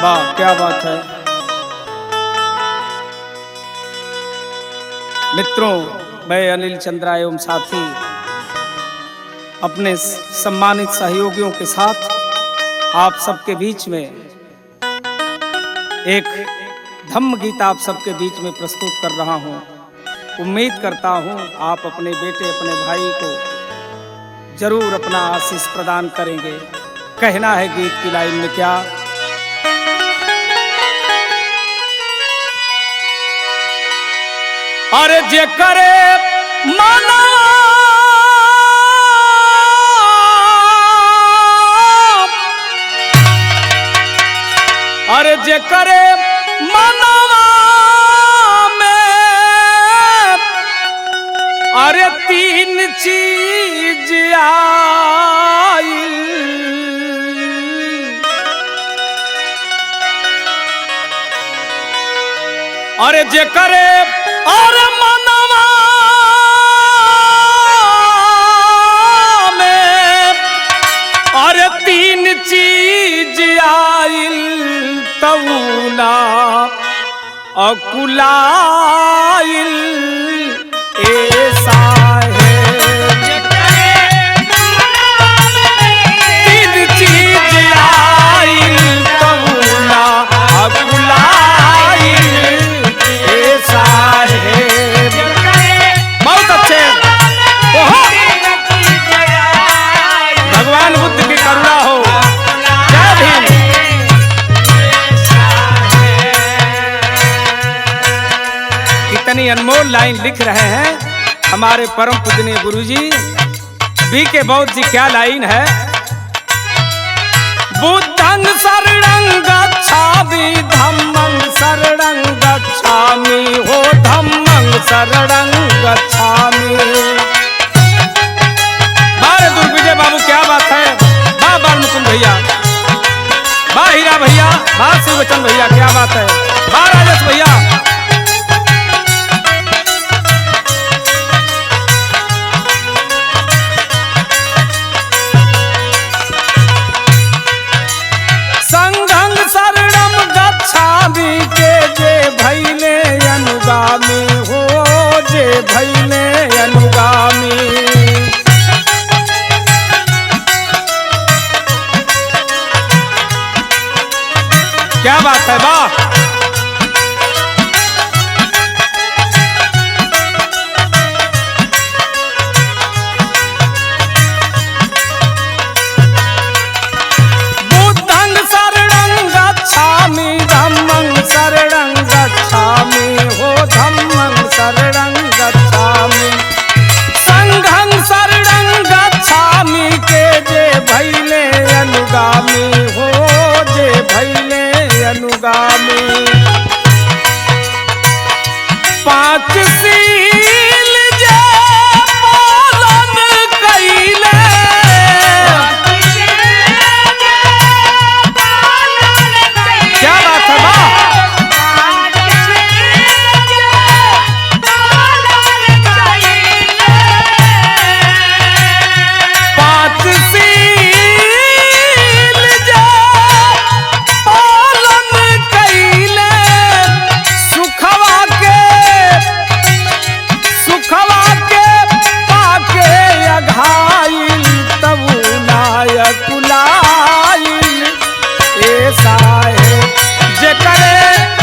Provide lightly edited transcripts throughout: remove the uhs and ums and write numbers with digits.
वाह क्या बात है। मित्रों, मैं अनिल चंद्रा एवं साथी अपने सम्मानित सहयोगियों के साथ आप सबके बीच में एक धम्म गीत आप सबके बीच में प्रस्तुत कर रहा हूं। उम्मीद करता हूं आप अपने बेटे अपने भाई को जरूर अपना आशीष प्रदान करेंगे। कहना है गीत की लाइन में क्या, अरे जे करे माना अरे जे करे मनवा में अरे तीन चीज आई, अरे जे करे और मनवा में अरे तीन चीज आइल तऊना अकुलाइल ऐसा है। तीन चीज आइल तऊना अकुलाइल ऐसा है। बहुत अच्छे, भगवान बुद्ध की करुणा हो। जय भीम। कितनी अनमोल लाइन लिख रहे हैं हमारे परम पूजनीय गुरुजी B.K. बौद्ध जी। क्या लाइन है, बुद्धं शरणं गच्छामि धम्मं शरणं गच्छामि हो धम्मं शरणं गच्छामि। बारे दुर्विजय बाबू क्या बात है, वाह बाल मुकुंद भैया, वाह हीरा भैया, वाह शिवचंद भैया, क्या बात है, वाह राजेश भैया। संघं शरणं गच्छामि के जे भैले अनुगामी हो, जे भैले अनुगामी। क्या बात है, वाह। बुद्धं शरणं गच्छामि धम्मं शरणं गच्छामि हो धम्मं शरणं गच्छामि। संघं शरणं गच्छामि के जे भैले अनुगामी हो, जे भैले अनुगामी। पांच सील जे पालन कइले, क्या बात है, वाह। पांच सील जे पालन कइले, सुखवा के पाके अघाइल तबु नायक कुलाइल ऐसा है। जे करे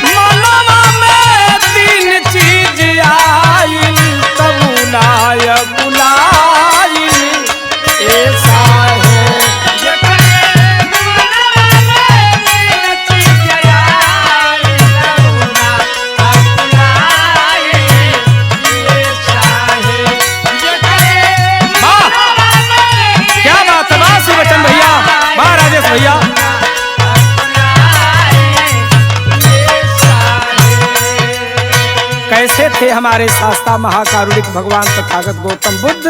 मनवा में तीन चीज आइल तबु नायक कुलाइल ऐसा है। जे करे मनवा में तीन चीज आइल तबु नायक कुलाइल ऐसा है। जे करे मनवा में, क्या बात है, वाह शिवचंद भैया, वाह राजेश भैया। कैसे थे हमारे शास्ता महाकारुणिक भगवान तथागत गौतम बुद्ध।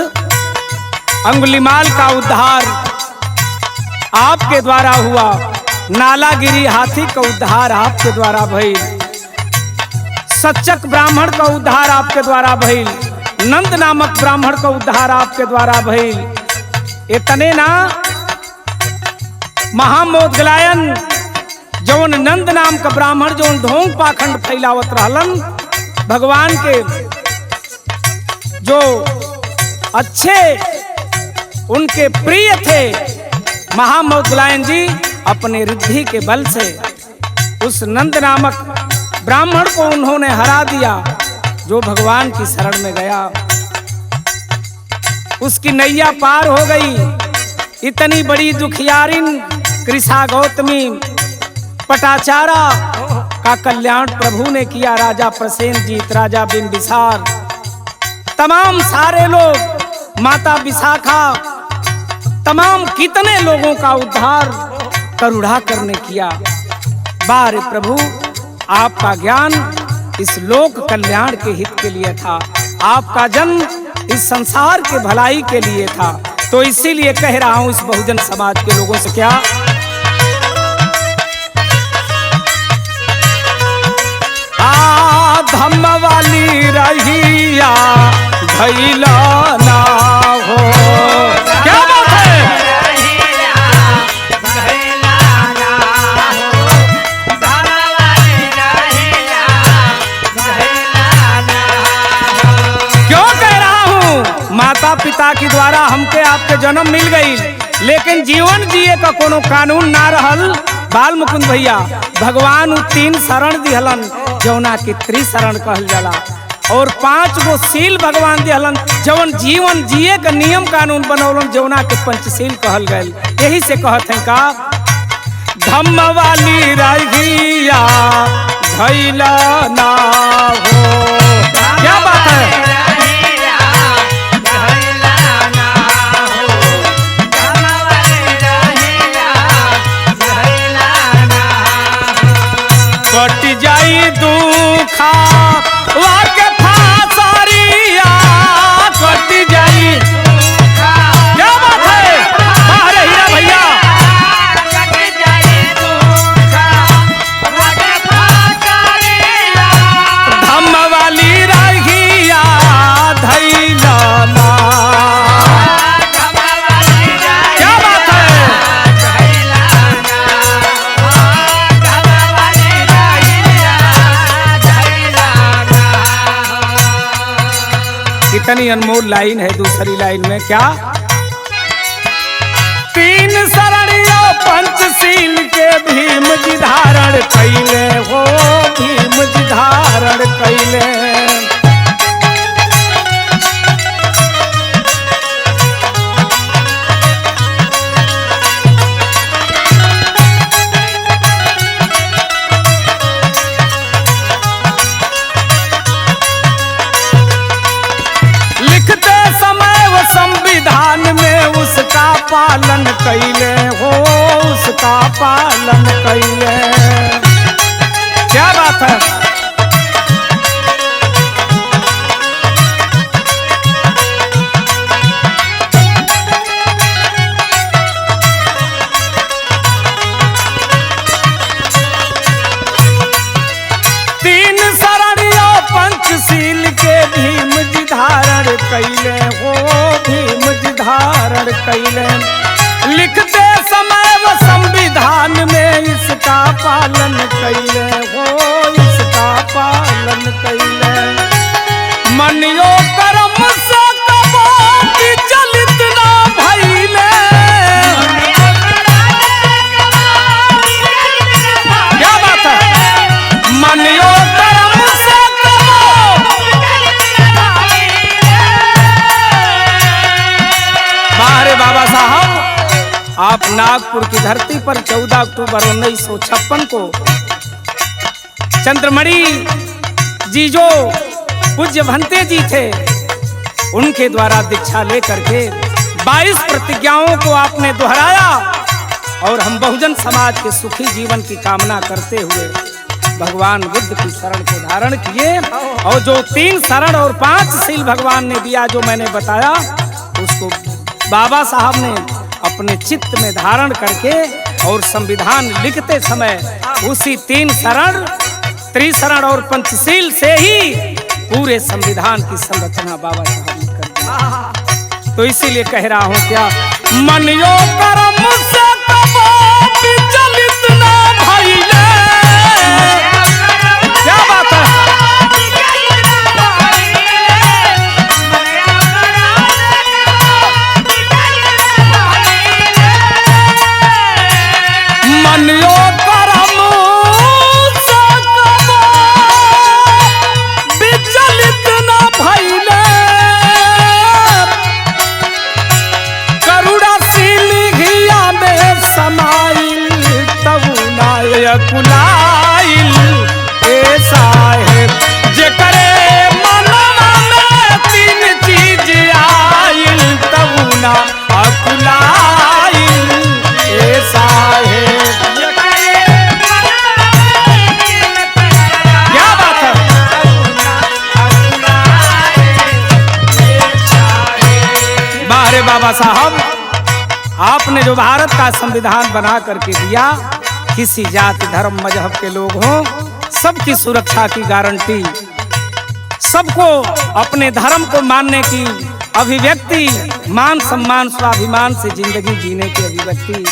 अंगुलीमाल का उद्धार आपके द्वारा हुआ, नालागिरी हाथी का उद्धार आपके द्वारा भइल, सच्चक ब्राह्मण का उद्धार आपके द्वारा भइल, नंद नामक ब्राह्मण का उद्धार आपके द्वारा भइल। इतने ना, महामोदगलायन जौन नंद नाम का ब्राह्मण जौन ढोंग पाखंड फैलावत रहलन, भगवान के जो अच्छे उनके प्रिय थे महामौदगलायन जी, अपने रिद्धि के बल से उस नंद नामक ब्राह्मण को उन्होंने हरा दिया, जो भगवान की शरण में गया। उसकी नैया पार हो गई। इतनी बड़ी दुखियारिन कृषा गौतमी पटाचारा का कल्याण प्रभु ने किया। राजा प्रसेनजीत, राजा बिंबिसार, तमाम सारे लोग, माता विशाखा, तमाम कितने लोगों का उद्धार करुणा करने किया। बारे प्रभु, आपका ज्ञान इस लोक कल्याण के हित के लिए था, आपका जन्म इस संसार के भलाई के लिए था। तो इसीलिए कह रहा हूं इस बहुजन समाज के लोगों से, क्या धम्म वाली रहिया भैला ना हो। क्या बात है? क्यों कह रहा हूँ? माता पिता के द्वारा हमके आपके जन्म मिल गई, लेकिन जीवन जिए का कोनो कानून ना रहल। बाल मुकुंद भैया, भगवान 3 शरण दिहलन, जौना के त्रिशरण कहल जाला, और 5 गो सील भगवान दिहलन, जौन जीवन जिए का नियम कानून बनौलन, जौना के पंचशील कहल गए। यही से कहते हैं का धम्म वाली रहिया धैला ना हो। क्या बात है? कट जाई दुखा वाके फासरिया, कट जाई। क्या बात है? बाहर हीरा भैया, कट जाई दुखा वाके फासरिया, धम्म वाली रहिया धैला ना। क्या बात है? कितनी अनमोल लाइन है दूसरी लाइन में, क्या 3 शरणिया पंचशील के भीम जी धारण कैले हो, भीम जी धारण कैले। संविधान में उसका पालन कैले हो, उसका पालन कैले। क्या बात है? तीन शरणियों पंचशील के भीम जी धारण कैले हो, भीम जी धारण कैले। लिखते समय वो संविधान में इसका पालन कैले हो, इसका पालन कैले। मनियो कर्म से कबो विचलित ना भइले। क्या बात है? मनियो कर्म से बारे बाबा साहब, आप नागपुर की धरती पर 14 अक्टूबर 1956 को चंद्रमणि जी जो पूज्य भंते जी थे, उनके द्वारा दीक्षा लेकर के 22 प्रतिज्ञाओं को आपने दोहराया और हम बहुजन समाज के सुखी जीवन की कामना करते हुए भगवान बुद्ध की शरण को धारण किए। और जो 3 शरण और 5 शील भगवान ने दिया, जो मैंने बताया, उसको बाबा साहब ने अपने चित्त में धारण करके और संविधान लिखते समय उसी 3 शरण, त्रिशरण और पंचशील से ही पूरे संविधान की संरचना बाबा साहब ने कर दी। तो इसीलिए कह रहा हूं, क्या मनियो कर्म से कबो विचलित ना भइले। मनियो करम सकबो विचलित न भइले करुणाशील घिया में समाइल तबु ना कुलाइल ए साहेब जेकरे मनवा में तीन चीज आइल तबु ना कुलाइल ए साहेब। क्या बात है। बारे बाबा साहब, आपने जो भारत का संविधान बना करके दिया, किसी जाति धर्म मजहब के लोग हों सबकी सुरक्षा की गारंटी, सबको अपने धर्म को मानने की अभिव्यक्ति, मान सम्मान स्वाभिमान से जिंदगी जीने की अभिव्यक्ति।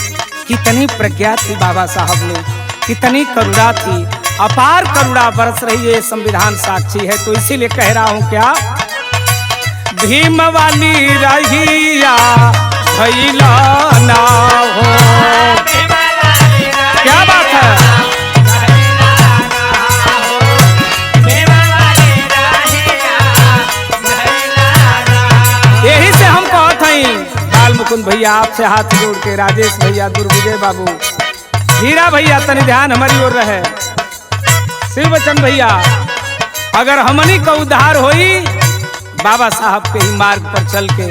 कितनी प्रज्ञा थी बाबा साहब में, कितनी करुणा थी, अपार करुणा बरस रही है, संविधान साक्षी है। तो इसीलिए कह रहा हूं क्या, भीम वाली रहिया भैला ना हो। क्या बात है। यही से हम कहत हई बाल मुकुंद भैया आपसे हाथ जोड़ के, राजेश भैया, दुर्विजय बाबू, हीरा भैया तनि ध्यान हमारी ओर रहे, शिव बच्चन भैया, अगर हमनी का उद्धार होई बाबा साहब के ही मार्ग पर चल के,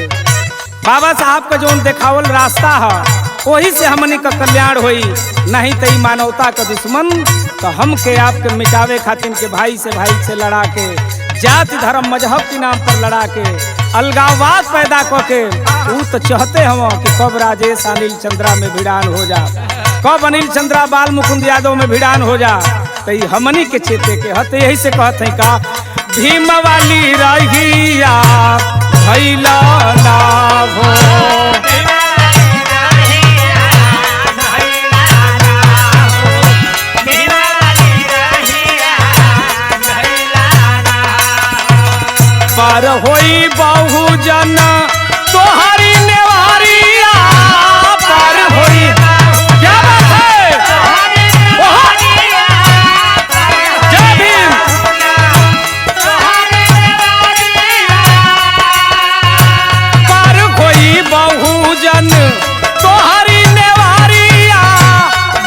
बाबा साहब का जो देखावल रास्ता है वही से हमनी का कल्याण होई। नहीं तो मानवता का दुश्मन तो हम के आपके मिटावे खातिर के भाई से लड़ा के, जाति धर्म मजहब के नाम पर लड़ा के, अलगाववाद पैदा करके, वो तो चाहते हम कि कब राजेश अनिल चंद्रा में भिड़ान हो जा, कब अनिल चंद्रा बाल मुकुंद यादव में भिड़ान हो जा। तो हमनी के चेते के हत, यही से कहत है का, भीम वाली रहिया भैला ना हो। पर होई बहुजन तोहरी नेवारिया, पर होई। क्या बात है। जय भीम। पर होई बहुजन तोहरी नेवारिया,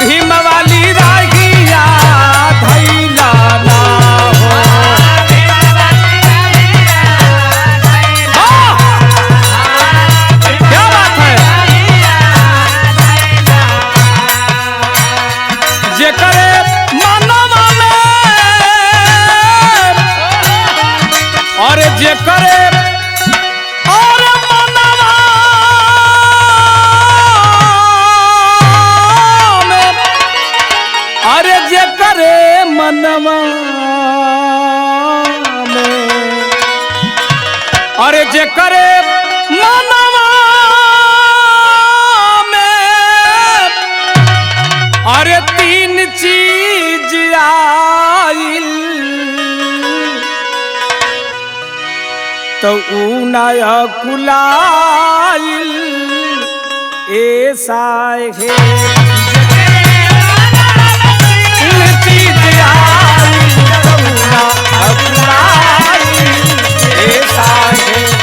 भीम वाली रागिया धैला ना हो। जे करे और मनवा में, अरे जे करे मनवा में, अरे जे करे मनवा में, अरे तीन चीज आइल तो ऊनाया कुलाइल ऐसा है। चीज आइल तो ऊनाया कुलाइल ऐसा है।